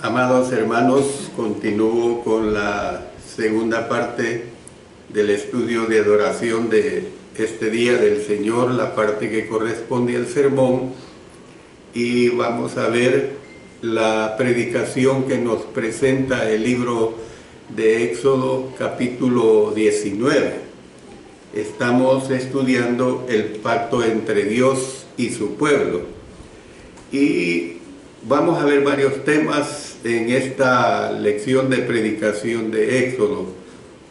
Amados hermanos, continúo con la segunda parte del estudio de adoración de este día del Señor, la parte que corresponde al sermón, y vamos a ver la predicación que nos presenta el libro de Éxodo capítulo 19. Estamos estudiando el pacto entre Dios y su pueblo, y vamos a ver varios temas en esta lección de predicación de Éxodo.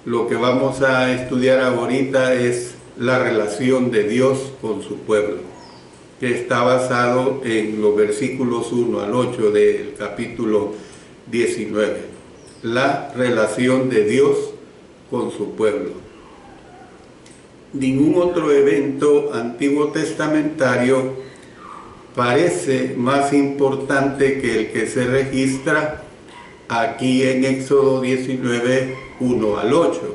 Lo que vamos a estudiar ahorita es la relación de Dios con su pueblo, que está basado en los versículos 1 al 8 del capítulo 19. La relación de Dios con su pueblo. Ningún otro evento antiguo testamentario parece más importante que el que se registra aquí en Éxodo 19, 1 al 8.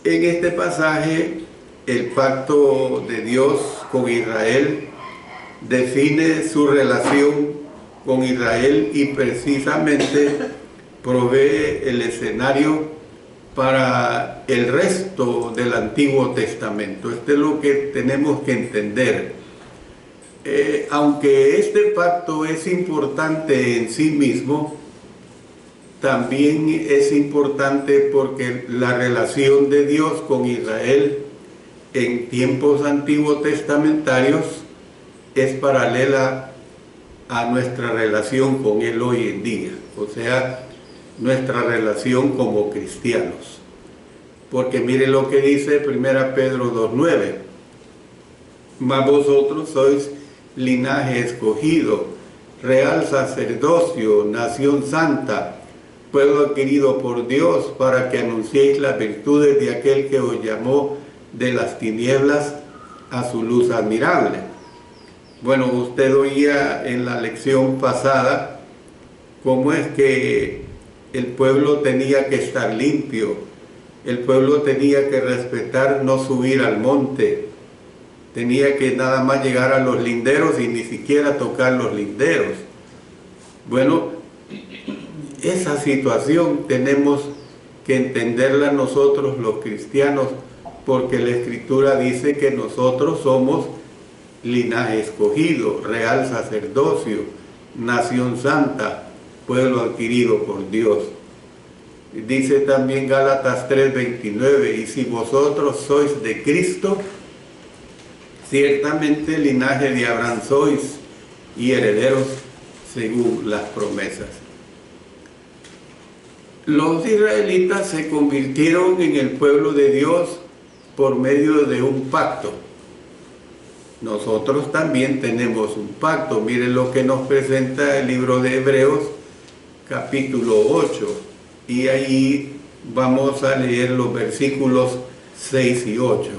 En este pasaje, el pacto de Dios con Israel define su relación con Israel y precisamente provee el escenario para el resto del Antiguo Testamento. Esto es lo que tenemos que entender. Aunque este pacto es importante en sí mismo, también es importante porque la relación de Dios con Israel en tiempos antiguos testamentarios es paralela a nuestra relación con Él hoy en día, o sea, nuestra relación como cristianos. Porque mire lo que dice 1 Pedro 2:9: mas vosotros sois linaje escogido, real sacerdocio, nación santa, pueblo adquirido por Dios, para que anunciéis las virtudes de aquel que os llamó de las tinieblas a su luz admirable. Bueno, usted oía en la lección pasada cómo es que el pueblo tenía que estar limpio, el pueblo tenía que respetar, no subir al monte, tenía que nada más llegar a los linderos y ni siquiera tocar los linderos. Bueno, esa situación tenemos que entenderla nosotros los cristianos, porque la Escritura dice que nosotros somos linaje escogido, real sacerdocio, nación santa, pueblo adquirido por Dios. Dice también Gálatas 3:29, y si vosotros sois de Cristo, ciertamente linaje de Abraham sois y herederos según las promesas. Los israelitas se convirtieron en el pueblo de Dios por medio de un pacto. Nosotros también tenemos un pacto. Miren lo que nos presenta el libro de Hebreos capítulo 8, y ahí vamos a leer los versículos 6 y 8.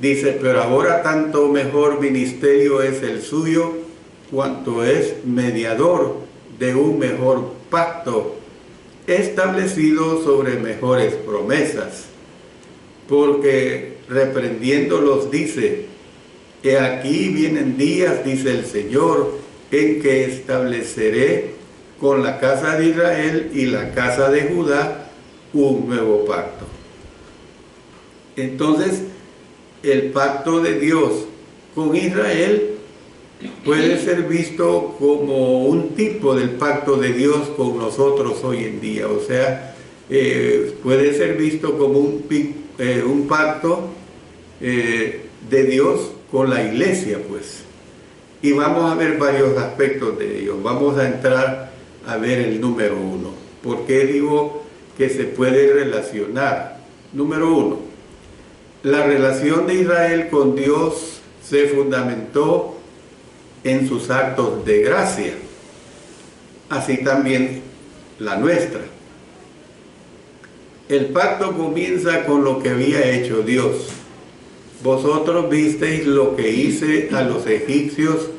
Dice: pero ahora tanto mejor ministerio es el suyo, cuanto es mediador de un mejor pacto, establecido sobre mejores promesas. Porque reprendiéndolos dice: he aquí vienen días, dice el Señor, en que estableceré con la casa de Israel y la casa de Judá un nuevo pacto. Entonces, el pacto de Dios con Israel puede ser visto como un tipo del pacto de Dios con nosotros hoy en día. O sea, puede ser visto como un pacto de Dios con la iglesia, pues. Y vamos a ver varios aspectos de ello. Vamos a entrar a ver el número 1. ¿Por qué digo que se puede relacionar? Número 1. La relación de Israel con Dios se fundamentó en sus actos de gracia, así también la nuestra. El pacto comienza con lo que había hecho Dios. Vosotros visteis lo que hice a los egipcios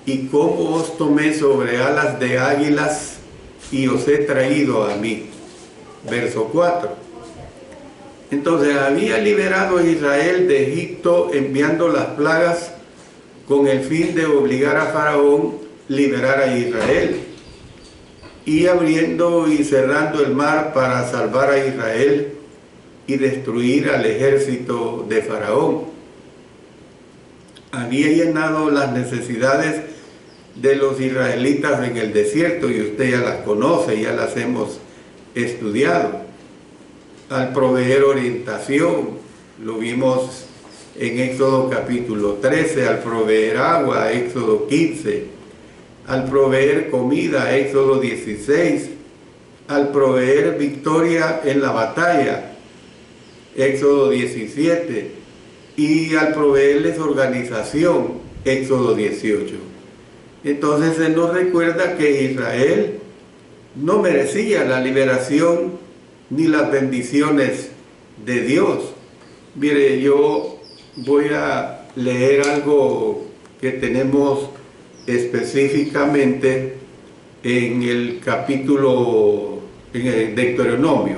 y cómo os tomé sobre alas de águilas y os he traído a mí. Verso 4. Entonces había liberado a Israel de Egipto enviando las plagas con el fin de obligar a Faraón a liberar a Israel. y abriendo y cerrando el mar para salvar a Israel y destruir al ejército de Faraón. Había llenado las necesidades de los israelitas en el desierto, y usted ya las conoce, ya las hemos estudiado. Al proveer orientación, lo vimos en Éxodo capítulo 13, al proveer agua, Éxodo 15, al proveer comida, Éxodo 16, al proveer victoria en la batalla, Éxodo 17, y al proveerles organización, Éxodo 18. Entonces se nos recuerda que Israel no merecía la liberación ni las bendiciones de Dios. Mire, yo voy a leer algo que tenemos específicamente en el capítulo, en el Deuteronomio.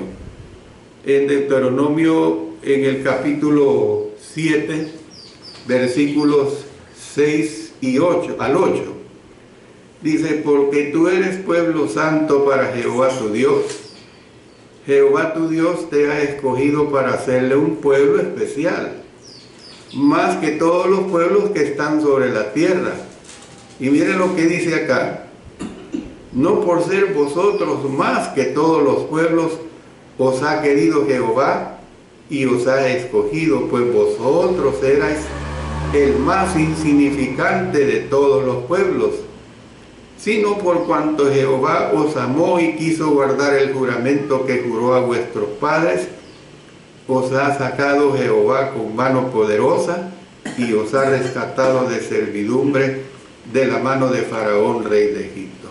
En Deuteronomio, en el capítulo 7, versículos 6 y 8, al 8. Dice, porque tú eres pueblo santo para Jehová tu Dios. Jehová tu Dios te ha escogido para hacerle un pueblo especial, más que todos los pueblos que están sobre la tierra. Y miren lo que dice acá. No por ser vosotros más que todos los pueblos os ha querido Jehová y os ha escogido, pues vosotros erais el más insignificante de todos los pueblos, sino por cuanto Jehová os amó y quiso guardar el juramento que juró a vuestros padres, os ha sacado Jehová con mano poderosa y os ha rescatado de servidumbre de la mano de Faraón, rey de Egipto.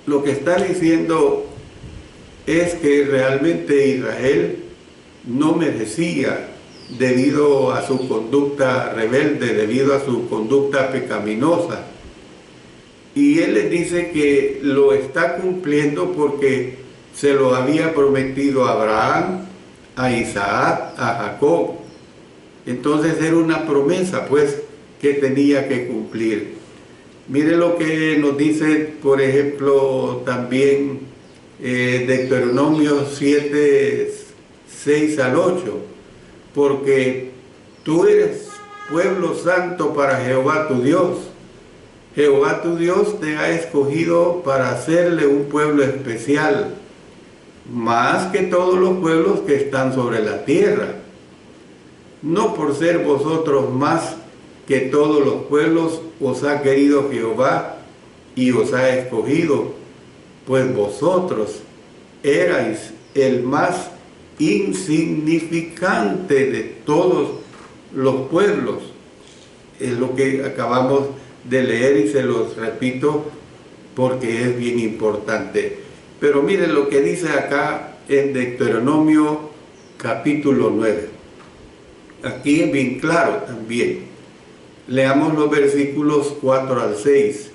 Lo que está diciendo es que realmente Israel no merecía, debido a su conducta rebelde, debido a su conducta pecaminosa. Y él les dice que lo está cumpliendo porque se lo había prometido a Abraham, a Isaac, a Jacob. Entonces era una promesa, pues, que tenía que cumplir. Mire lo que nos dice, por ejemplo, también Deuteronomio 7, 6 al 8. Porque tú eres pueblo santo para Jehová tu Dios. Jehová tu Dios te ha escogido para hacerle un pueblo especial, más que todos los pueblos que están sobre la tierra. No por ser vosotros más que todos los pueblos os ha querido Jehová y os ha escogido, pues vosotros erais el más insignificante de todos los pueblos. Es lo que acabamos de leer y se los repito porque es bien importante. Pero miren lo que dice acá en Deuteronomio capítulo 9. Aquí es bien claro también. Leamos los versículos 4 al 6.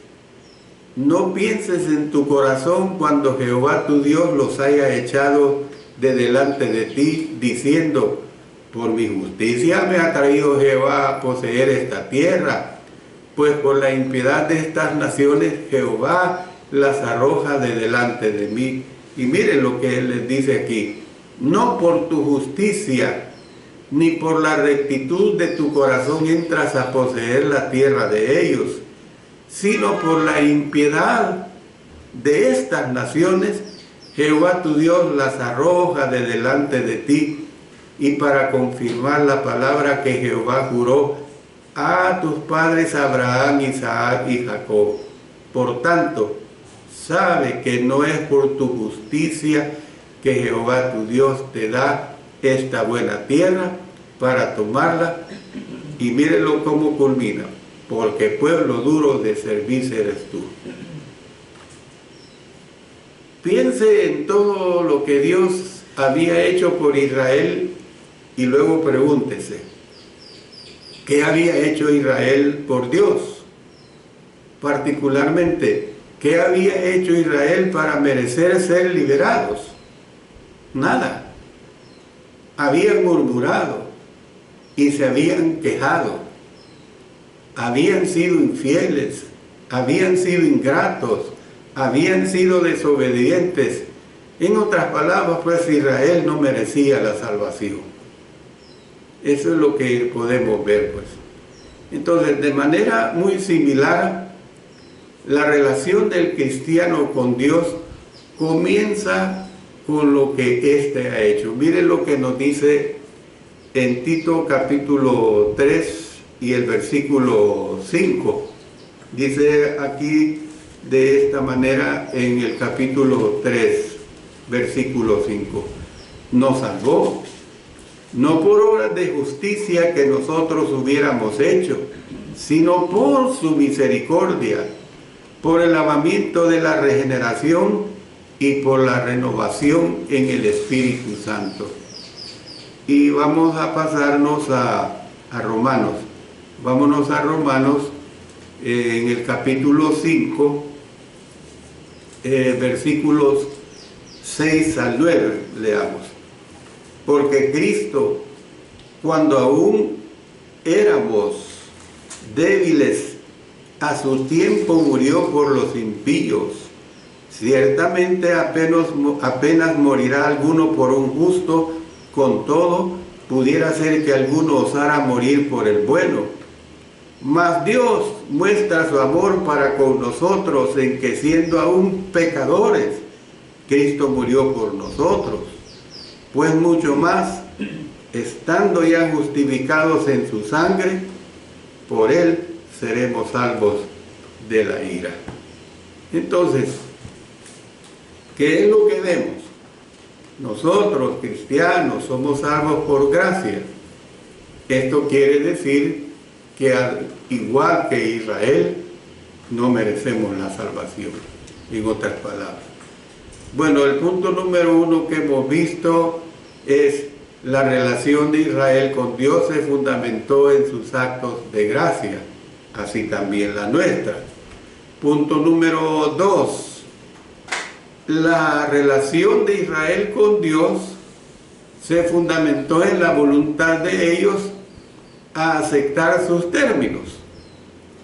No pienses en tu corazón cuando Jehová tu Dios los haya echado de delante de ti, diciendo, por mi justicia me ha traído Jehová a poseer esta tierra, pues por la impiedad de estas naciones Jehová las arroja de delante de mí. Y miren lo que él les dice aquí. No por tu justicia ni por la rectitud de tu corazón entras a poseer la tierra de ellos, sino por la impiedad de estas naciones Jehová tu Dios las arroja de delante de ti, y para confirmar la palabra que Jehová juró a tus padres Abraham, Isaac y Jacob. Por tanto, sabe que no es por tu justicia que Jehová tu Dios te da esta buena tierra para tomarla. Y mírenlo cómo culmina, porque pueblo duro de servir eres tú. Piense en todo lo que Dios había hecho por Israel y luego pregúntese, ¿qué había hecho Israel por Dios? Particularmente, ¿qué había hecho Israel para merecer ser liberados? Nada. Habían murmurado y se habían quejado. Habían sido infieles, habían sido ingratos, habían sido desobedientes. En otras palabras, pues Israel no merecía la salvación. Eso es lo que podemos ver, pues. Entonces, de manera muy similar, la relación del cristiano con Dios comienza con lo que éste ha hecho. Miren lo que nos dice en Tito capítulo 3 y el versículo 5. Dice aquí de esta manera en el capítulo 3, versículo 5. Nos salvó, no por obras de justicia que nosotros hubiéramos hecho, sino por su misericordia, por el lavamiento de la regeneración y por la renovación en el Espíritu Santo. Y vamos a pasarnos a Romanos. Vámonos a Romanos en el capítulo 5, versículos 6 al 9, leamos. Porque Cristo, cuando aún éramos débiles, a su tiempo murió por los impíos. Ciertamente apenas morirá alguno por un justo, con todo pudiera ser que alguno osara morir por el bueno. Mas Dios muestra su amor para con nosotros en que siendo aún pecadores, Cristo murió por nosotros. Pues mucho más, estando ya justificados en su sangre, por él seremos salvos de la ira. Entonces, ¿qué es lo que vemos? Nosotros, cristianos, somos salvos por gracia. Esto quiere decir que al igual que Israel, no merecemos la salvación, en otras palabras. Bueno, el punto número 1 que hemos visto es la relación de Israel con Dios se fundamentó en sus actos de gracia, así también la nuestra. Punto número 2, la relación de Israel con Dios se fundamentó en la voluntad de ellos a aceptar sus términos,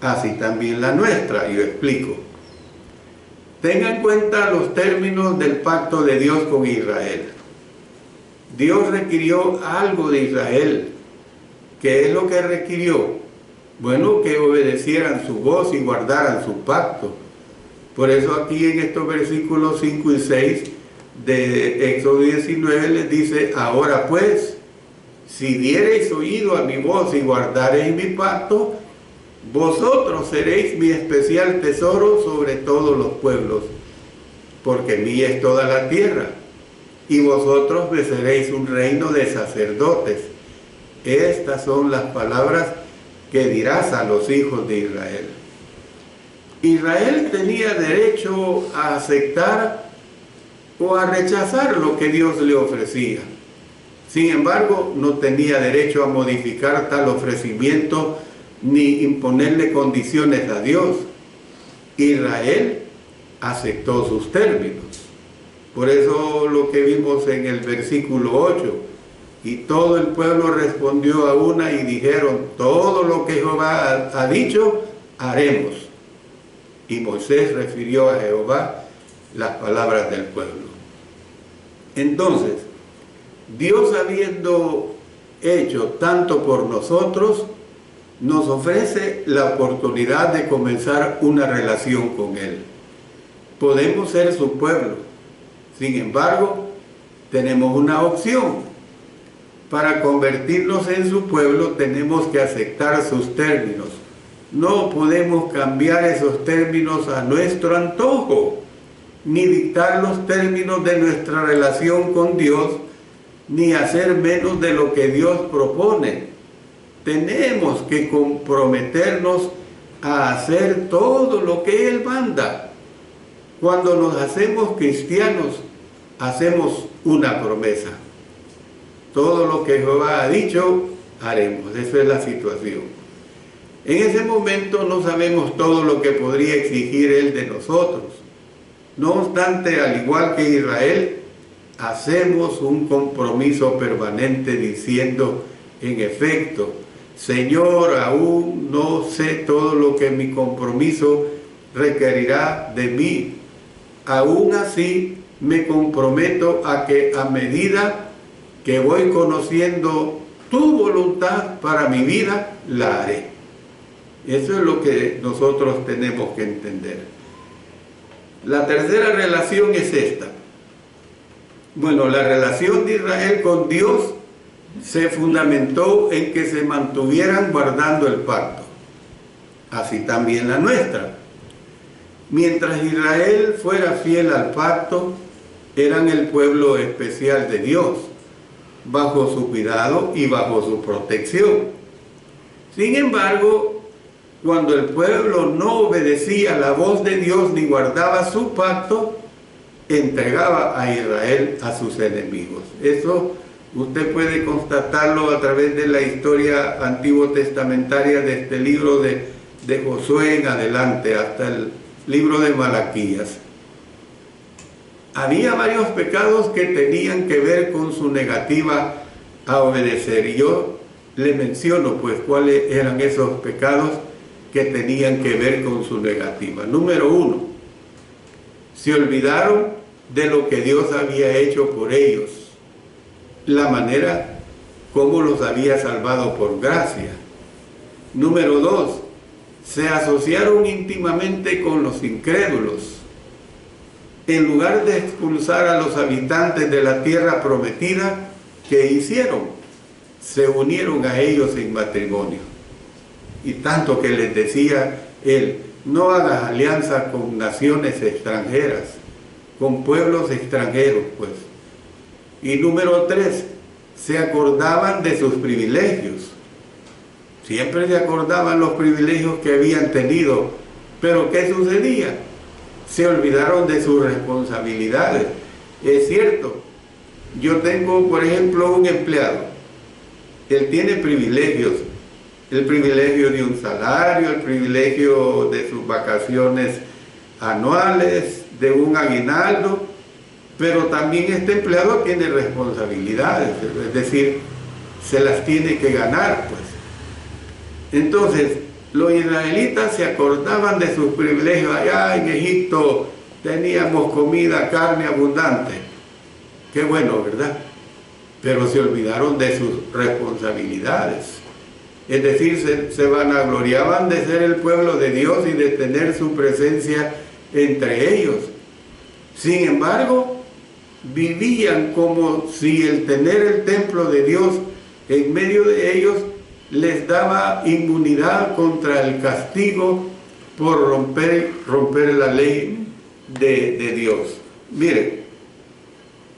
así también la nuestra. Yo explico. Tenga en cuenta los términos del pacto de Dios con Israel. Dios requirió algo de Israel. ¿Qué es lo que requirió? Bueno, que obedecieran su voz y guardaran su pacto. Por eso aquí en estos versículos 5 y 6 de Éxodo 19 les dice: ahora pues, si diereis oído a mi voz y guardareis mi pacto, vosotros seréis mi especial tesoro sobre todos los pueblos, porque mía es toda la tierra, y vosotros me seréis un reino de sacerdotes. Estas son las palabras que dirás a los hijos de Israel. Israel tenía derecho a aceptar o a rechazar lo que Dios le ofrecía. Sin embargo, no tenía derecho a modificar tal ofrecimiento ni imponerle condiciones a Dios. Israel aceptó sus términos. Por eso lo que vimos en el versículo 8, y todo el pueblo respondió a una y dijeron: todo lo que Jehová ha dicho, haremos. Y Moisés refirió a Jehová las palabras del pueblo. Entonces, Dios, habiendo hecho tanto por nosotros, nos ofrece la oportunidad de comenzar una relación con Él. Podemos ser su pueblo. Sin embargo, tenemos una opción. Para convertirnos en su pueblo tenemos que aceptar sus términos. No podemos cambiar esos términos a nuestro antojo, ni dictar los términos de nuestra relación con Dios, ni hacer menos de lo que Dios propone. Tenemos que comprometernos a hacer todo lo que Él manda. Cuando nos hacemos cristianos, hacemos una promesa. Todo lo que Jehová ha dicho, haremos. Esa es la situación. En ese momento no sabemos todo lo que podría exigir Él de nosotros. No obstante, al igual que Israel, hacemos un compromiso permanente diciendo, en efecto: Señor, aún no sé todo lo que mi compromiso requerirá de mí, aún así me comprometo a que a medida que voy conociendo tu voluntad para mi vida, la haré. Eso es lo que nosotros tenemos que entender. La tercera relación es esta. Bueno, la relación de Israel con Dios se fundamentó en que se mantuvieran guardando el pacto. Así también la nuestra. Mientras Israel fuera fiel al pacto, eran el pueblo especial de Dios, bajo su cuidado y bajo su protección. Sin embargo, cuando el pueblo no obedecía la voz de Dios ni guardaba su pacto, entregaba a Israel a sus enemigos. Eso usted puede constatarlo a través de la historia antiguo testamentaria de este libro de Josué en adelante, hasta el libro de Malaquías. Había varios pecados que tenían que ver con su negativa a obedecer. Y yo le menciono pues cuáles eran esos pecados que tenían que ver con su negativa. Número 1, se olvidaron de lo que Dios había hecho por ellos, la manera como los había salvado por gracia. Número 2, se asociaron íntimamente con los incrédulos. En lugar de expulsar a los habitantes de la tierra prometida, ¿qué hicieron? Se unieron a ellos en matrimonio. Y tanto que les decía él, no hagas alianza con naciones extranjeras, con pueblos extranjeros, pues. Y número 3, se acordaban de sus privilegios. Siempre se acordaban los privilegios que habían tenido. Pero ¿qué sucedía? Se olvidaron de sus responsabilidades. Es cierto, yo tengo, por ejemplo, un empleado. Él tiene privilegios. El privilegio de un salario, el privilegio de sus vacaciones anuales, de un aguinaldo, pero también este empleado tiene responsabilidades, es decir, se las tiene que ganar, pues. Entonces, los israelitas se acordaban de sus privilegios. Allá en Egipto teníamos comida, carne abundante. Qué bueno, ¿verdad? Pero se olvidaron de sus responsabilidades. Es decir, se vanagloriaban de ser el pueblo de Dios y de tener su presencia entre ellos. Sin embargo, vivían como si el tener el templo de Dios en medio de ellos les daba inmunidad contra el castigo por romper la ley de Dios. Miren,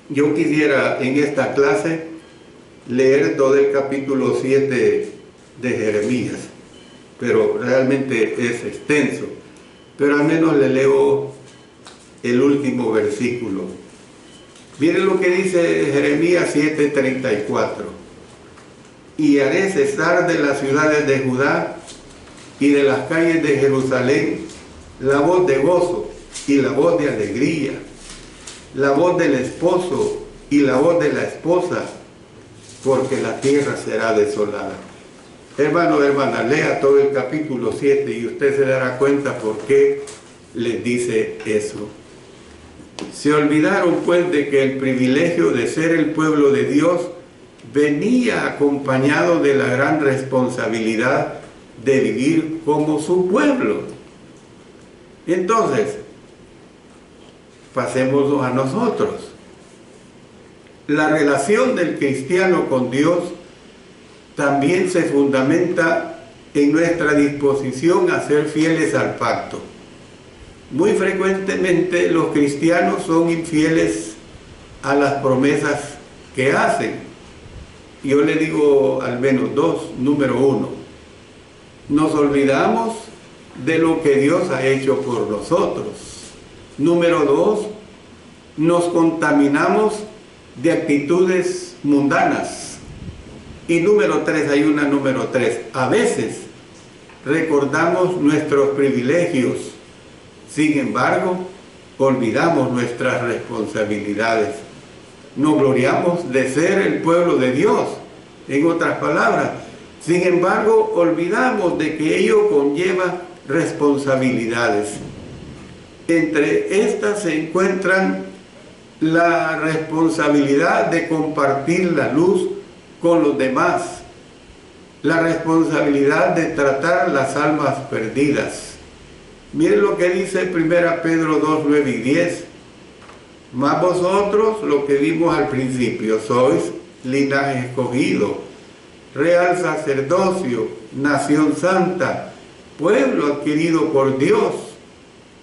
yo quisiera en esta clase leer todo el capítulo 7 de Jeremías, pero realmente es extenso, pero al menos le leo el último versículo. Miren lo que dice Jeremías 7:34. Y haré cesar de las ciudades de Judá y de las calles de Jerusalén la voz de gozo y la voz de alegría, la voz del esposo y la voz de la esposa, porque la tierra será desolada. Hermano, hermana, lea todo el capítulo 7 y usted se dará cuenta por qué les dice eso. Se olvidaron pues de que el privilegio de ser el pueblo de Dios venía acompañado de la gran responsabilidad de vivir como su pueblo. Entonces, pasémoslo a nosotros. La relación del cristiano con Dios también se fundamenta en nuestra disposición a ser fieles al pacto. Muy frecuentemente los cristianos son infieles a las promesas que hacen. Yo le digo al menos dos. Número 1, nos olvidamos de lo que Dios ha hecho por nosotros. Número 2, nos contaminamos de actitudes mundanas. Y número 3, hay una número 3, a veces recordamos nuestros privilegios, sin embargo, olvidamos nuestras responsabilidades. Nos gloriamos de ser el pueblo de Dios, en otras palabras. Sin embargo, olvidamos de que ello conlleva responsabilidades. Entre estas se encuentran la responsabilidad de compartir la luz con los demás, la responsabilidad de tratar las almas perdidas. Miren lo que dice 1 Pedro 2, 9 y 10. Mas vosotros, lo que vimos al principio, sois linaje escogido, real sacerdocio, nación santa, pueblo adquirido por Dios,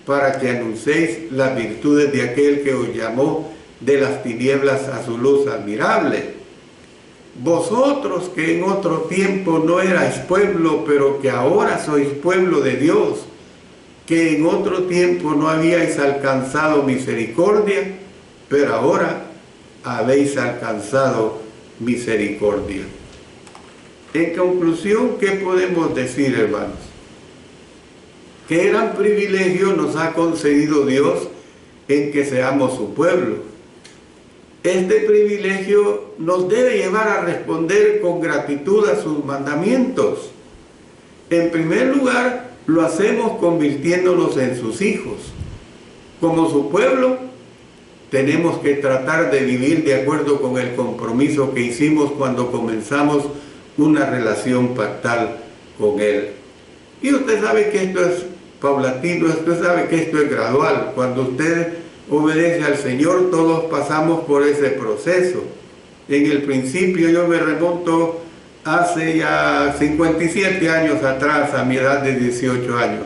para que anunciéis las virtudes de aquel que os llamó de las tinieblas a su luz admirable. Vosotros que en otro tiempo no erais pueblo, pero que ahora sois pueblo de Dios, que en otro tiempo no habíais alcanzado misericordia, pero ahora habéis alcanzado misericordia. En conclusión, ¿qué podemos decir, hermanos? Qué gran privilegio nos ha concedido Dios en que seamos su pueblo. Este privilegio nos debe llevar a responder con gratitud a sus mandamientos. En primer lugar, lo hacemos convirtiéndonos en sus hijos. Como su pueblo, tenemos que tratar de vivir de acuerdo con el compromiso que hicimos cuando comenzamos una relación pactal con Él. Y usted sabe que esto es paulatino, usted sabe que esto es gradual. Cuando usted obedece al Señor, todos pasamos por ese proceso. En el principio, yo me remonto hace ya 57 años atrás, a mi edad de 18 años.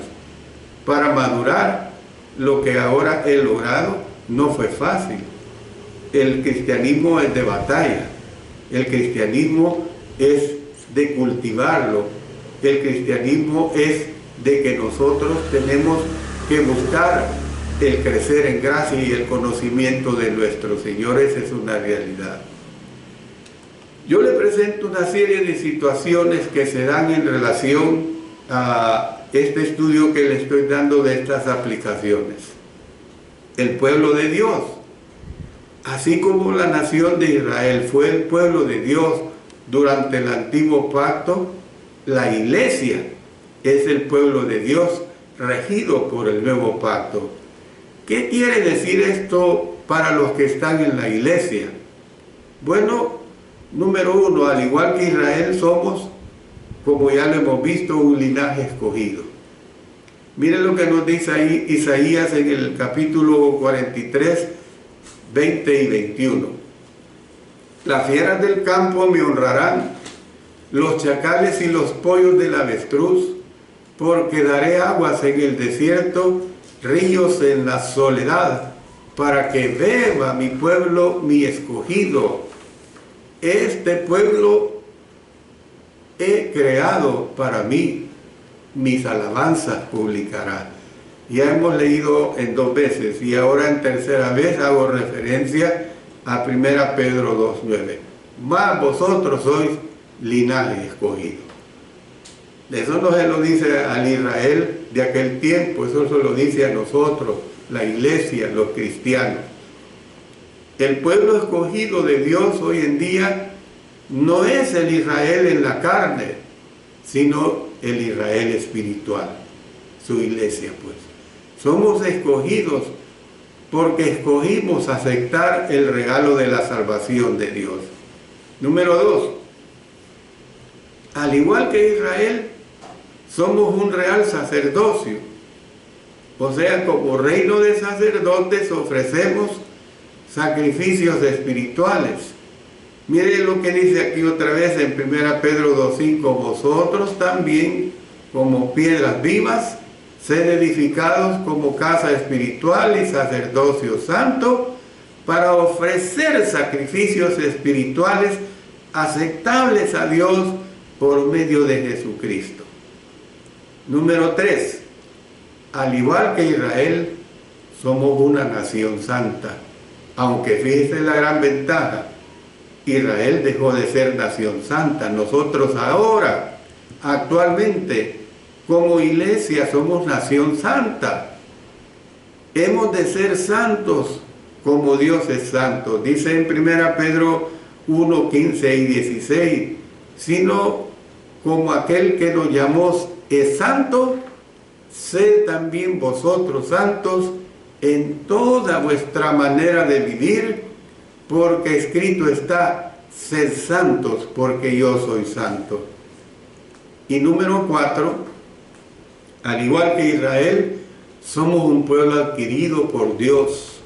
Para madurar, lo que ahora he logrado no fue fácil. El cristianismo es de batalla. El cristianismo es de cultivarlo. El cristianismo es de que nosotros tenemos que buscar el crecer en gracia y el conocimiento de nuestro Señor. Esa es una realidad. Yo le presento una serie de situaciones que se dan en relación a este estudio que le estoy dando de estas aplicaciones. El pueblo de Dios, así como la nación de Israel fue el pueblo de Dios durante el antiguo pacto, la iglesia es el pueblo de Dios regido por el nuevo pacto. ¿Qué quiere decir esto para los que están en la iglesia? Bueno, número uno, al igual que Israel somos, como ya lo hemos visto, un linaje escogido. Miren lo que nos dice ahí Isaías en el capítulo 43, 20 y 21. Las fieras del campo me honrarán, los chacales y los pollos del avestruz, porque daré aguas en el desierto, ríos en la soledad, para que beba mi pueblo, mi escogido. Este pueblo he creado para mí, mis alabanzas publicará. Ya hemos leído en 2 veces y ahora en tercera vez hago referencia a 1 Pedro 2:9. Mas vosotros sois linaje escogido. Eso no se lo dice al Israel de aquel tiempo, eso se lo dice a nosotros, la iglesia, los cristianos. El pueblo escogido de Dios hoy en día no es el Israel en la carne, sino el Israel espiritual, su iglesia pues. Somos escogidos porque escogimos aceptar el regalo de la salvación de Dios. Número 2, al igual que Israel, somos un real sacerdocio. O sea, como reino de sacerdotes ofrecemos sacrificios espirituales. Miren lo que dice aquí otra vez en 1 Pedro 2:5, vosotros también, como piedras vivas, sed edificados como casa espiritual y sacerdocio santo, para ofrecer sacrificios espirituales aceptables a Dios por medio de Jesucristo. Número 3, al igual que Israel, somos una nación santa. Aunque fíjese la gran ventaja, Israel dejó de ser nación santa. Nosotros ahora, actualmente, como iglesia somos nación santa. Hemos de ser santos como Dios es santo. Dice en 1 Pedro 1, 15 y 16, sino como aquel que nos llamó es santo, sed también vosotros santos en toda vuestra manera de vivir, porque escrito está, sed santos, porque yo soy santo. Y número 4, al igual que Israel, somos un pueblo adquirido por Dios.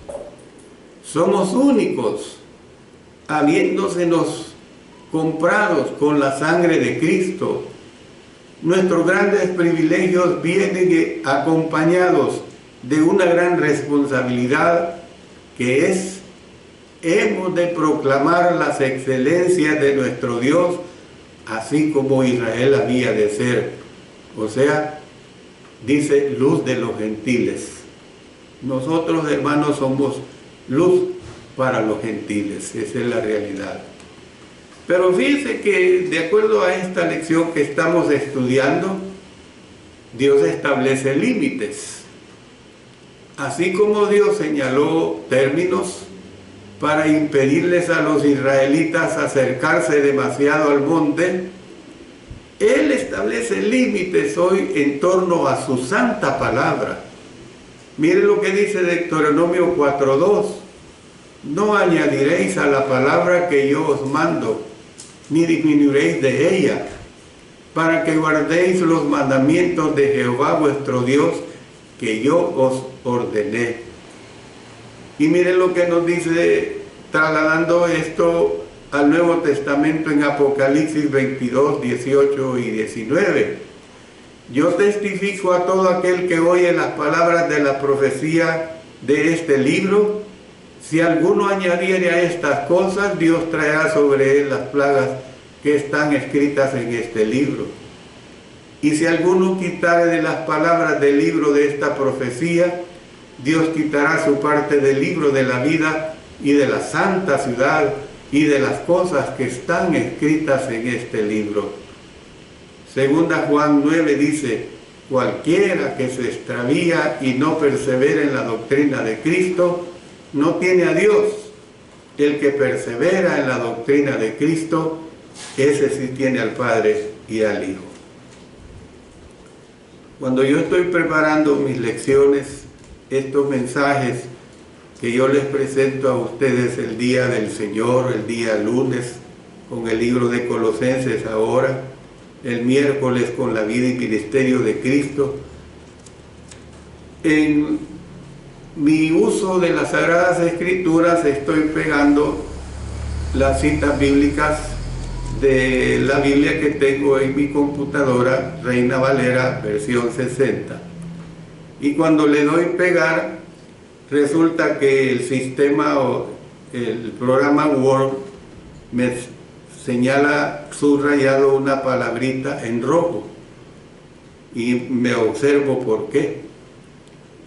Somos únicos, habiéndosenos comprados con la sangre de Cristo. Nuestros grandes privilegios vienen acompañados de una gran responsabilidad, que es: hemos de proclamar las excelencias de nuestro Dios, así como Israel había de ser. O sea, dice, luz de los gentiles. Nosotros, hermanos, somos luz para los gentiles. Esa es la realidad. Pero fíjense que, de acuerdo a esta lección que estamos estudiando, Dios establece límites. Así como Dios señaló términos para impedirles a los israelitas acercarse demasiado al monte, Él establece límites hoy en torno a su santa palabra. Miren lo que dice Deuteronomio 4:2. No añadiréis a la palabra que yo os mando, ni disminuiréis de ella, para que guardéis los mandamientos de Jehová vuestro Dios, que yo os ordené. Y miren lo que nos dice, trasladando esto al Nuevo Testamento, en Apocalipsis 22, 18 y 19. Yo testifico a todo aquel que oye las palabras de la profecía de este libro: si alguno añadiere a estas cosas, Dios traerá sobre él las plagas que están escritas en este libro. Y si alguno quitare de las palabras del libro de esta profecía, Dios quitará su parte del libro de la vida y de la santa ciudad y de las cosas que están escritas en este libro. Segunda Juan 9 dice: cualquiera que se extravía y no persevera en la doctrina de Cristo, no tiene a Dios. El que persevera en la doctrina de Cristo, ese sí tiene al Padre y al Hijo. Cuando yo estoy preparando mis lecciones, estos mensajes que yo les presento a ustedes el día del Señor, el día lunes, con el libro de Colosenses ahora, el miércoles con la vida y ministerio de Cristo, en mi uso de las Sagradas Escrituras estoy pegando las citas bíblicas de la Biblia que tengo en mi computadora, Reina Valera, versión 60. Y cuando le doy pegar, resulta que el sistema o el programa Word me señala subrayado una palabrita en rojo. Y me observo por qué.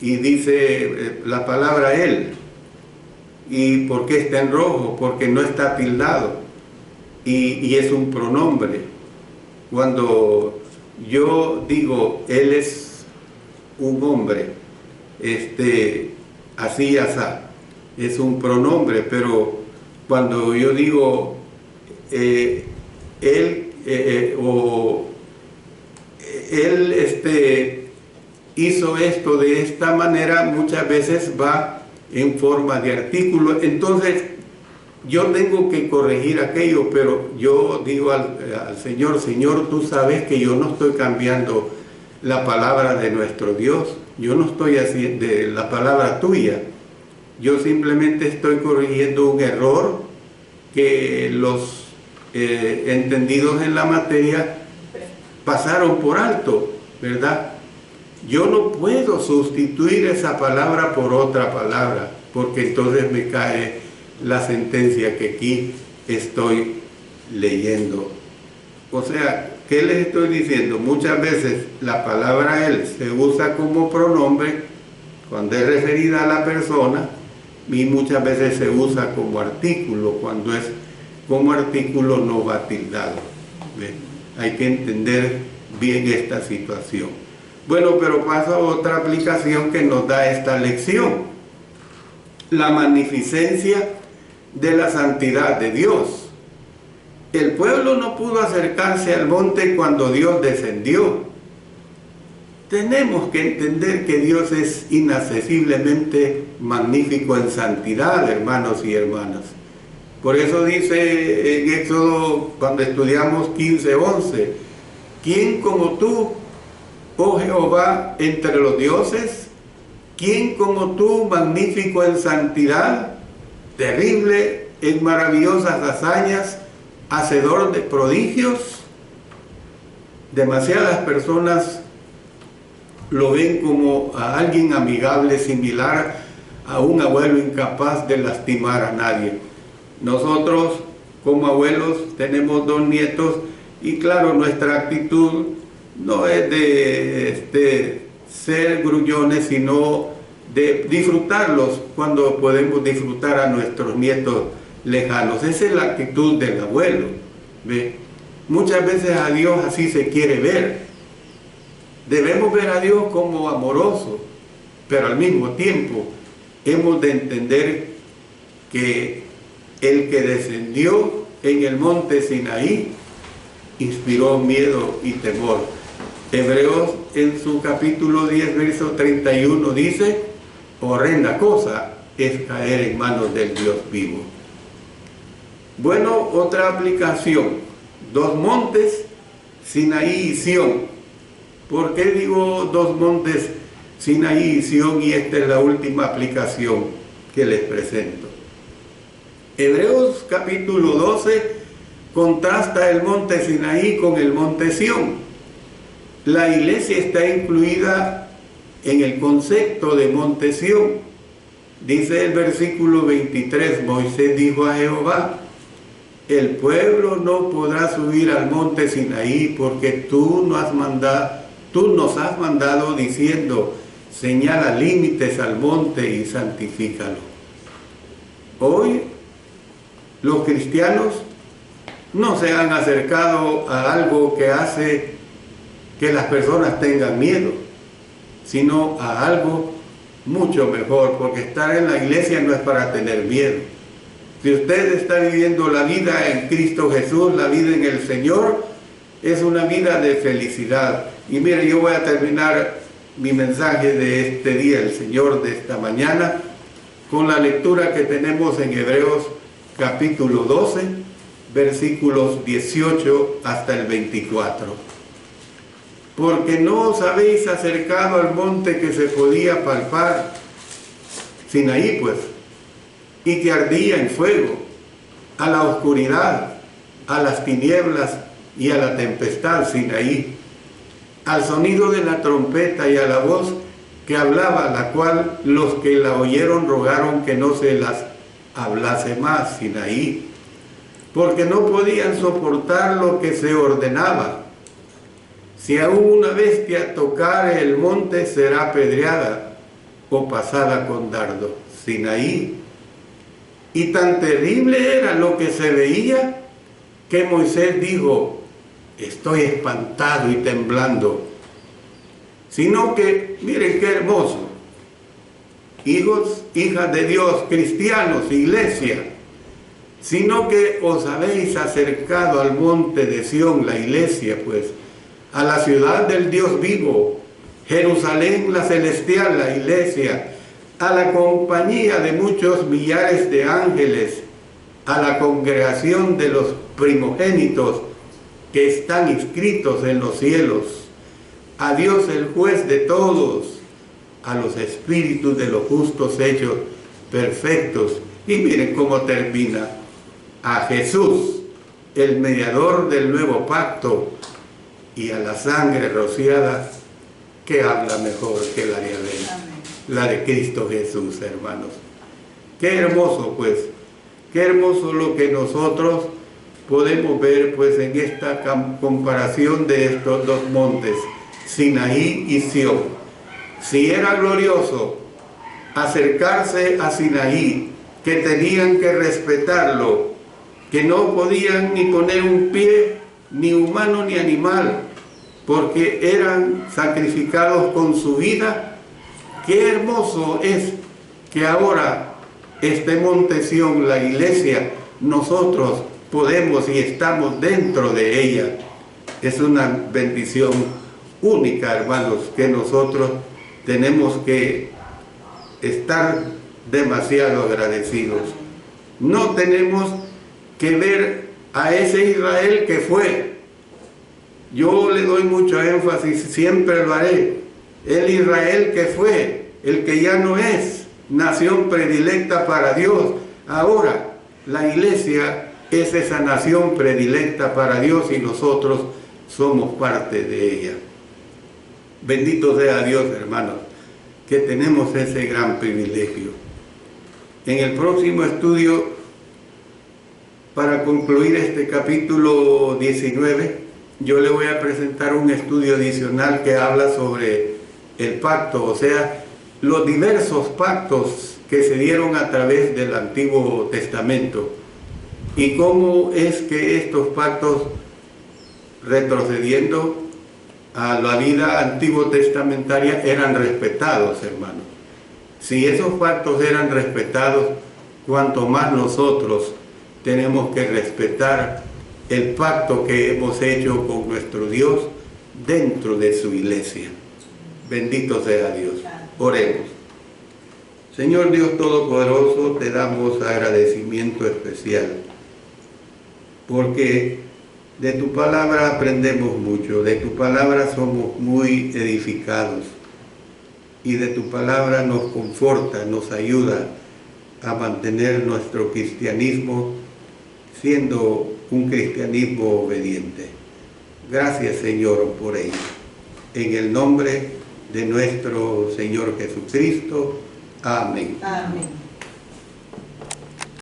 Y dice la palabra él. ¿Y por qué está en rojo? Porque no está tildado. Y es un pronombre. Cuando yo digo él es un hombre, así, asá, es un pronombre. Pero cuando yo digo él hizo esto de esta manera, muchas veces va en forma de artículo. Entonces yo tengo que corregir aquello, pero yo digo al Señor: Señor, tú sabes que yo no estoy cambiando la palabra de nuestro Dios, yo no estoy haciendo de la palabra tuya, yo simplemente estoy corrigiendo un error que los entendidos en la materia pasaron por alto, ¿verdad? Yo no puedo sustituir esa palabra por otra palabra, porque entonces me cae la sentencia que aquí estoy leyendo. O sea, ¿qué les estoy diciendo? Muchas veces la palabra él se usa como pronombre cuando es referida a la persona, y muchas veces se usa como artículo cuando es como artículo no va tildado. ¿Ven? Hay que entender bien esta situación. Bueno, pero pasa otra aplicación que nos da esta lección: la magnificencia de la santidad de Dios. El pueblo no pudo acercarse al monte cuando Dios descendió. tenemos que entender que Dios es inaccesiblemente magnífico en santidad, hermanos y hermanas. Por eso dice en Éxodo, cuando estudiamos 15:11, ¿quién como tú, oh Jehová, entre los dioses? ¿Quién como tú, magnífico en santidad, terrible en maravillosas hazañas, hacedor de prodigios? Demasiadas personas lo ven como a alguien amigable, similar a un abuelo incapaz de lastimar a nadie. Nosotros, como abuelos, tenemos 2 nietos y claro, nuestra actitud no es de ser grullones, sino de disfrutarlos cuando podemos disfrutar a nuestros nietos lejanos. Esa es la actitud del abuelo, ¿ve? Muchas veces a Dios así se quiere ver. Debemos ver a Dios como amoroso, pero al mismo tiempo hemos de entender que el que descendió en el monte Sinaí inspiró miedo y temor. Hebreos en su capítulo 10, verso 31 dice: horrenda cosa es caer en manos del Dios vivo. Bueno, otra aplicación: 2 montes, Sinaí y Sión. ¿Por qué digo 2 montes, Sinaí y Sión? Y esta es la última aplicación que les presento. Hebreos capítulo 12 contrasta el monte Sinaí con el monte Sión. La iglesia está incluida en el concepto de monte Sión. Dice el versículo 23, Moisés dijo a Jehová: el pueblo no podrá subir al monte Sinaí, porque tú nos has mandado diciendo: señala límites al monte y santifícalo. Hoy los cristianos no se han acercado a algo que hace que las personas tengan miedo, sino a algo mucho mejor, porque estar en la iglesia no es para tener miedo. Si usted está viviendo la vida en Cristo Jesús, la vida en el Señor, es una vida de felicidad. Y mire, yo voy a terminar mi mensaje de este día, el Señor de esta mañana, con la lectura que tenemos en Hebreos capítulo 12, versículos 18 hasta el 24. Porque no os habéis acercado al monte que se podía palpar, Sinaí pues, y que ardía en fuego, a la oscuridad, a las tinieblas y a la tempestad, Sinaí, al sonido de la trompeta y a la voz que hablaba, la cual los que la oyeron rogaron que no se las hablase más, Sinaí, porque no podían soportar lo que se ordenaba. Si aún una bestia tocare el monte, será apedreada o pasada con dardo, Sinaí. Y tan terrible era lo que se veía, que Moisés dijo: estoy espantado y temblando. Sino que, miren qué hermoso, hijos, hijas de Dios, cristianos, iglesia, sino que os habéis acercado al monte de Sión, la iglesia pues, a la ciudad del Dios vivo, Jerusalén la celestial, la iglesia, a la compañía de muchos millares de ángeles, a la congregación de los primogénitos que están inscritos en los cielos, a Dios el juez de todos, a los espíritus de los justos hechos perfectos. Y miren cómo termina: a Jesús, el mediador del nuevo pacto, y a la sangre rociada, que habla mejor que la de Abel, la de Cristo Jesús, hermanos. Qué hermoso pues, qué hermoso lo que nosotros podemos ver pues en esta comparación de estos 2 montes, Sinaí y Sión. Si era glorioso acercarse a Sinaí, que tenían que respetarlo, que no podían ni poner un pie, ni humano ni animal, porque eran sacrificados con su vida, qué hermoso es que ahora este monte Sión, la iglesia, nosotros podemos y estamos dentro de ella. Es una bendición única, hermanos, que nosotros tenemos que estar demasiado agradecidos. No tenemos que ver a ese Israel que fue. Yo le doy mucho énfasis, siempre lo haré. El Israel que fue, el que ya no es nación predilecta para Dios. Ahora, la iglesia es esa nación predilecta para Dios y nosotros somos parte de ella. Bendito sea Dios, hermanos, que tenemos ese gran privilegio. En el próximo estudio, para concluir este capítulo 19, yo le voy a presentar un estudio adicional que habla sobre el pacto, o sea, los diversos pactos que se dieron a través del Antiguo Testamento y cómo es que estos pactos, retrocediendo a la vida antiguo testamentaria, eran respetados, hermanos. Si esos pactos eran respetados, cuanto más nosotros tenemos que respetar el pacto que hemos hecho con nuestro Dios dentro de su iglesia. Bendito sea Dios. Oremos. Señor Dios Todopoderoso, te damos agradecimiento especial, porque de tu palabra aprendemos mucho, de tu palabra somos muy edificados, y de tu palabra nos conforta, nos ayuda a mantener nuestro cristianismo siendo un cristianismo obediente. Gracias, Señor, por ello. En el nombre de nuestro Señor Jesucristo. Amén. Amén.